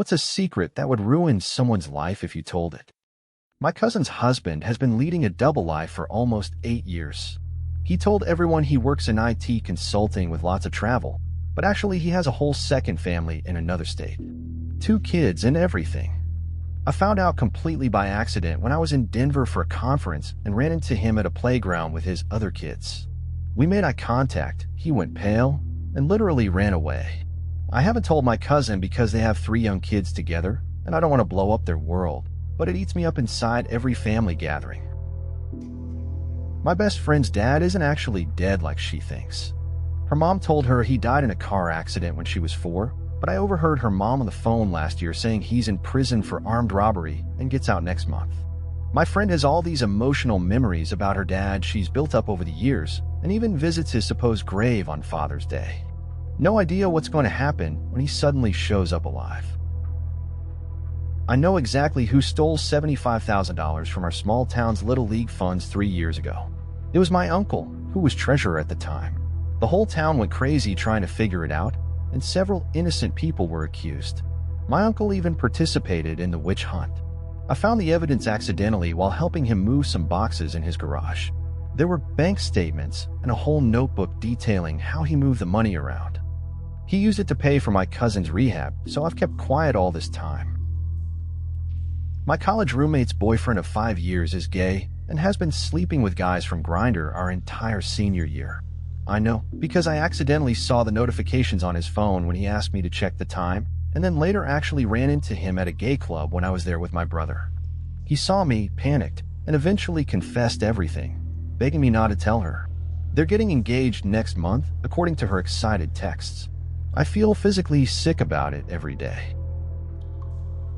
What's a secret that would ruin someone's life if you told it? My cousin's husband has been leading a double life for almost 8 years. He told everyone he works in IT consulting with lots of travel, but actually he has a whole second family in another state. 2 kids and everything. I found out completely by accident when I was in Denver for a conference and ran into him at a playground with his other kids. We made eye contact, he went pale, and literally ran away. I haven't told my cousin because they have 3 young kids together, and I don't want to blow up their world, but it eats me up inside every family gathering. My best friend's dad isn't actually dead like she thinks. Her mom told her he died in a car accident when she was 4, but I overheard her mom on the phone last year saying he's in prison for armed robbery and gets out next month. My friend has all these emotional memories about her dad she's built up over the years, and even visits his supposed grave on Father's Day. No idea what's going to happen when he suddenly shows up alive. I know exactly who stole $75,000 from our small town's Little League funds 3 years ago. It was my uncle, who was treasurer at the time. The whole town went crazy trying to figure it out, and several innocent people were accused. My uncle even participated in the witch hunt. I found the evidence accidentally while helping him move some boxes in his garage. There were bank statements and a whole notebook detailing how he moved the money around. He used it to pay for my cousin's rehab, so I've kept quiet all this time. My college roommate's boyfriend of 5 years is gay and has been sleeping with guys from Grindr our entire senior year. I know, because I accidentally saw the notifications on his phone when he asked me to check the time, and then later actually ran into him at a gay club when I was there with my brother. He saw me, panicked, and eventually confessed everything, begging me not to tell her. They're getting engaged next month, according to her excited texts. I feel physically sick about it every day.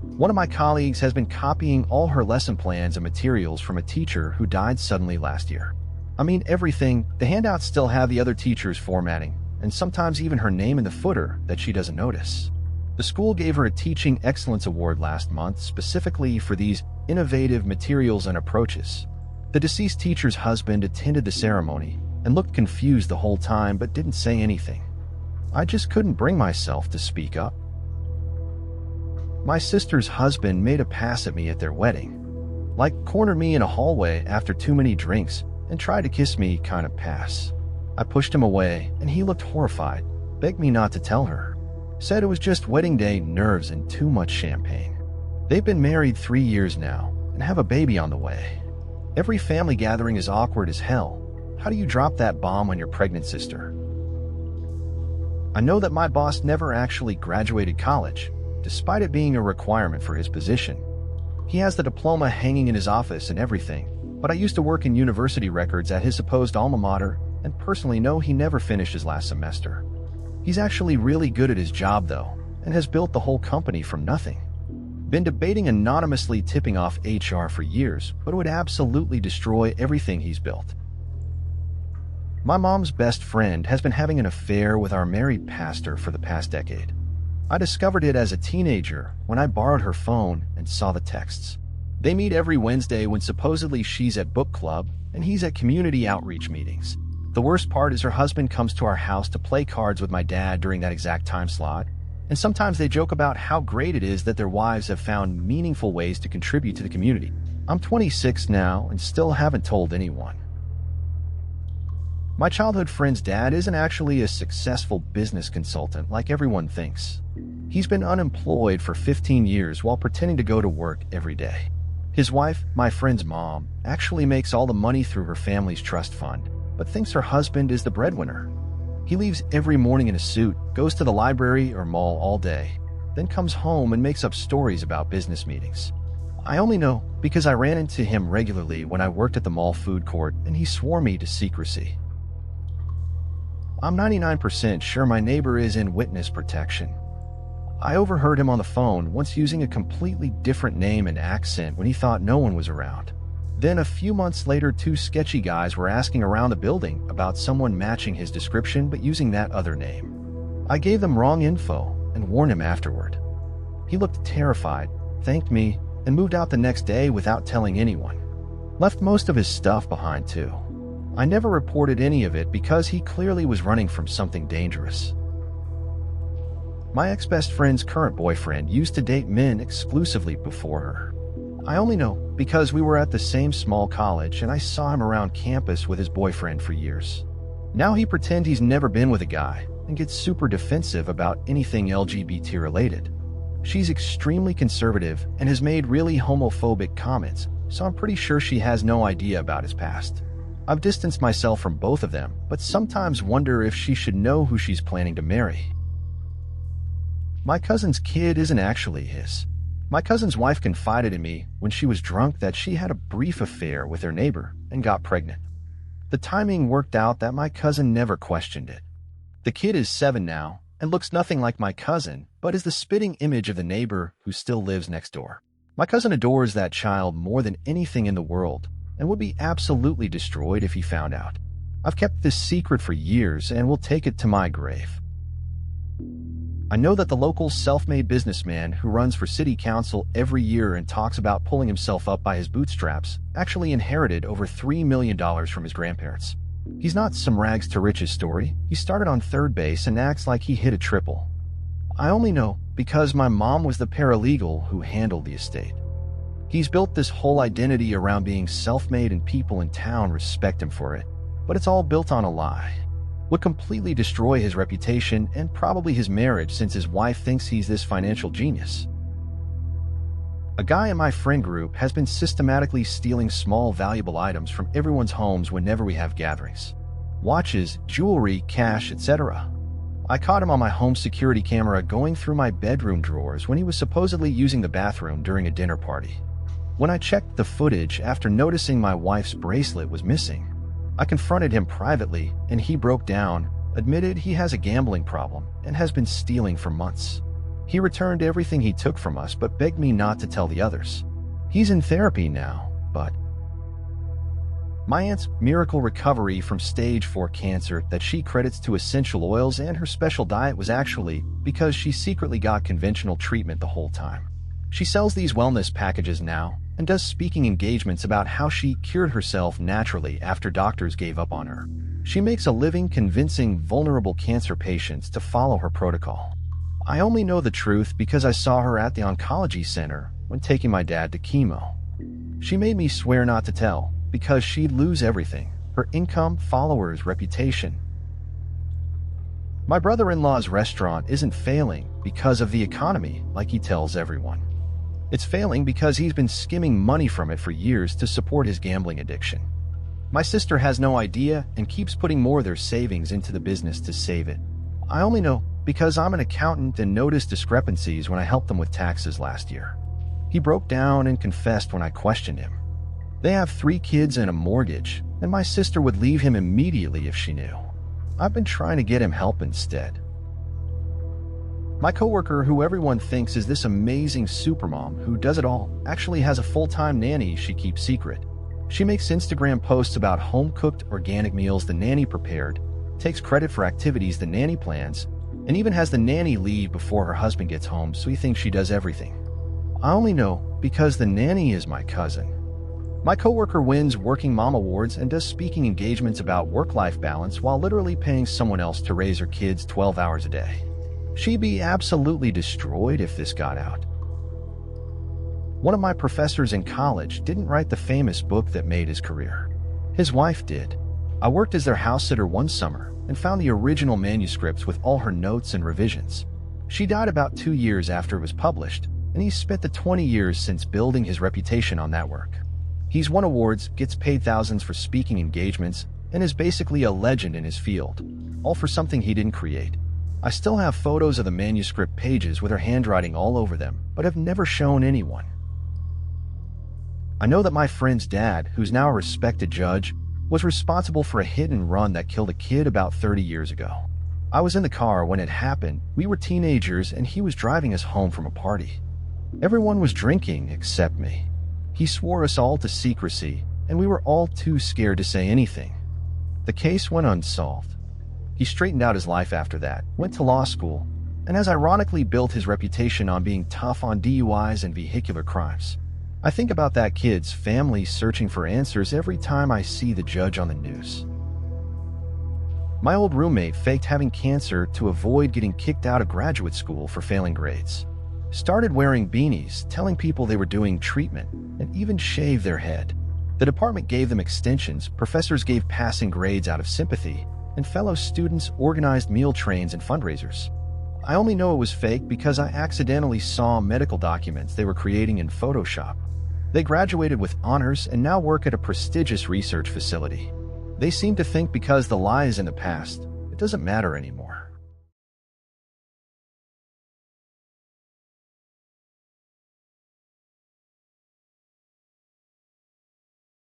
One of my colleagues has been copying all her lesson plans and materials from a teacher who died suddenly last year. I mean everything, the handouts still have the other teacher's formatting, and sometimes even her name in the footer that she doesn't notice. The school gave her a Teaching Excellence Award last month specifically for these innovative materials and approaches. The deceased teacher's husband attended the ceremony and looked confused the whole time but didn't say anything. I just couldn't bring myself to speak up. My sister's husband made a pass at me at their wedding, like cornered me in a hallway after too many drinks and tried to kiss me kind of pass. I pushed him away and he looked horrified, begged me not to tell her, said it was just wedding day nerves and too much champagne. They've been married 3 years now and have a baby on the way. Every family gathering is awkward as hell. How do you drop that bomb on your pregnant sister? I know that my boss never actually graduated college, despite it being a requirement for his position. He has the diploma hanging in his office and everything, but I used to work in university records at his supposed alma mater and personally know he never finished his last semester. He's actually really good at his job though, and has built the whole company from nothing. Been debating anonymously tipping off HR for years, but it would absolutely destroy everything he's built. My mom's best friend has been having an affair with our married pastor for the past decade. I discovered it as a teenager when I borrowed her phone and saw the texts. They meet every Wednesday when supposedly she's at book club and he's at community outreach meetings. The worst part is her husband comes to our house to play cards with my dad during that exact time slot, and sometimes they joke about how great it is that their wives have found meaningful ways to contribute to the community. I'm 26 now and still haven't told anyone. My childhood friend's dad isn't actually a successful business consultant like everyone thinks. He's been unemployed for 15 years while pretending to go to work every day. His wife, my friend's mom, actually makes all the money through her family's trust fund, but thinks her husband is the breadwinner. He leaves every morning in a suit, goes to the library or mall all day, then comes home and makes up stories about business meetings. I only know because I ran into him regularly when I worked at the mall food court and he swore me to secrecy. I'm 99% sure my neighbor is in witness protection. I overheard him on the phone once using a completely different name and accent when he thought no one was around. Then a few months later, 2 sketchy guys were asking around the building about someone matching his description but using that other name. I gave them wrong info and warned him afterward. He looked terrified, thanked me, and moved out the next day without telling anyone. Left most of his stuff behind too. I never reported any of it because he clearly was running from something dangerous. My ex-best friend's current boyfriend used to date men exclusively before her. I only know because we were at the same small college and I saw him around campus with his boyfriend for years. Now he pretends he's never been with a guy and gets super defensive about anything LGBT related. She's extremely conservative and has made really homophobic comments, so I'm pretty sure she has no idea about his past. I've distanced myself from both of them, but sometimes wonder if she should know who she's planning to marry. My cousin's kid isn't actually his. My cousin's wife confided in me when she was drunk that she had a brief affair with her neighbor and got pregnant. The timing worked out that my cousin never questioned it. The kid is 7 now and looks nothing like my cousin, but is the spitting image of the neighbor who still lives next door. My cousin adores that child more than anything in the world and would be absolutely destroyed if he found out. I've kept this secret for years and will take it to my grave. I know that the local self-made businessman who runs for city council every year and talks about pulling himself up by his bootstraps actually inherited over $3 million from his grandparents. He's not some rags to riches story. He started on third base and acts like he hit a triple. I only know because my mom was the paralegal who handled the estate. He's built this whole identity around being self-made and people in town respect him for it, but it's all built on a lie. Would completely destroy his reputation and probably his marriage since his wife thinks he's this financial genius. A guy in my friend group has been systematically stealing small valuable items from everyone's homes whenever we have gatherings. Watches, jewelry, cash, etc. I caught him on my home security camera going through my bedroom drawers when he was supposedly using the bathroom during a dinner party. When I checked the footage after noticing my wife's bracelet was missing, I confronted him privately and he broke down, admitted he has a gambling problem and has been stealing for months. He returned everything he took from us but begged me not to tell the others. He's in therapy now, but... My aunt's miracle recovery from stage 4 cancer that she credits to essential oils and her special diet was actually because she secretly got conventional treatment the whole time. She sells these wellness packages now and does speaking engagements about how she cured herself naturally after doctors gave up on her. She makes a living convincing vulnerable cancer patients to follow her protocol. I only know the truth because I saw her at the oncology center when taking my dad to chemo. She made me swear not to tell because she'd lose everything: her income, followers, reputation. My brother-in-law's restaurant isn't failing because of the economy like he tells everyone. It's failing because he's been skimming money from it for years to support his gambling addiction. My sister has no idea and keeps putting more of their savings into the business to save it. I only know because I'm an accountant and noticed discrepancies when I helped them with taxes last year. He broke down and confessed when I questioned him. They have 3 kids and a mortgage, and my sister would leave him immediately if she knew. I've been trying to get him help instead. My coworker, who everyone thinks is this amazing supermom who does it all, actually has a full-time nanny she keeps secret. She makes Instagram posts about home-cooked organic meals the nanny prepared, takes credit for activities the nanny plans, and even has the nanny leave before her husband gets home so he thinks she does everything. I only know because the nanny is my cousin. My coworker wins Working Mom Awards and does speaking engagements about work-life balance while literally paying someone else to raise her kids 12 hours a day. She'd be absolutely destroyed if this got out. One of my professors in college didn't write the famous book that made his career. His wife did. I worked as their house sitter one summer and found the original manuscripts with all her notes and revisions. She died about 2 years after it was published, and he's spent the 20 years since building his reputation on that work. He's won awards, gets paid thousands for speaking engagements, and is basically a legend in his field, all for something he didn't create. I still have photos of the manuscript pages with her handwriting all over them, but have never shown anyone. I know that my friend's dad, who's now a respected judge, was responsible for a hit and run that killed a kid about 30 years ago. I was in the car when it happened. We were teenagers and he was driving us home from a party. Everyone was drinking except me. He swore us all to secrecy, and we were all too scared to say anything. The case went unsolved. He straightened out his life after that, went to law school, and has ironically built his reputation on being tough on DUIs and vehicular crimes. I think about that kid's family searching for answers every time I see the judge on the news. My old roommate faked having cancer to avoid getting kicked out of graduate school for failing grades. Started wearing beanies, telling people they were doing treatment, and even shaved their head. The department gave them extensions, professors gave passing grades out of sympathy, and fellow students organized meal trains and fundraisers. I only know it was fake because I accidentally saw medical documents they were creating in Photoshop. They graduated with honors and now work at a prestigious research facility. They seem to think because the lie is in the past, it doesn't matter anymore.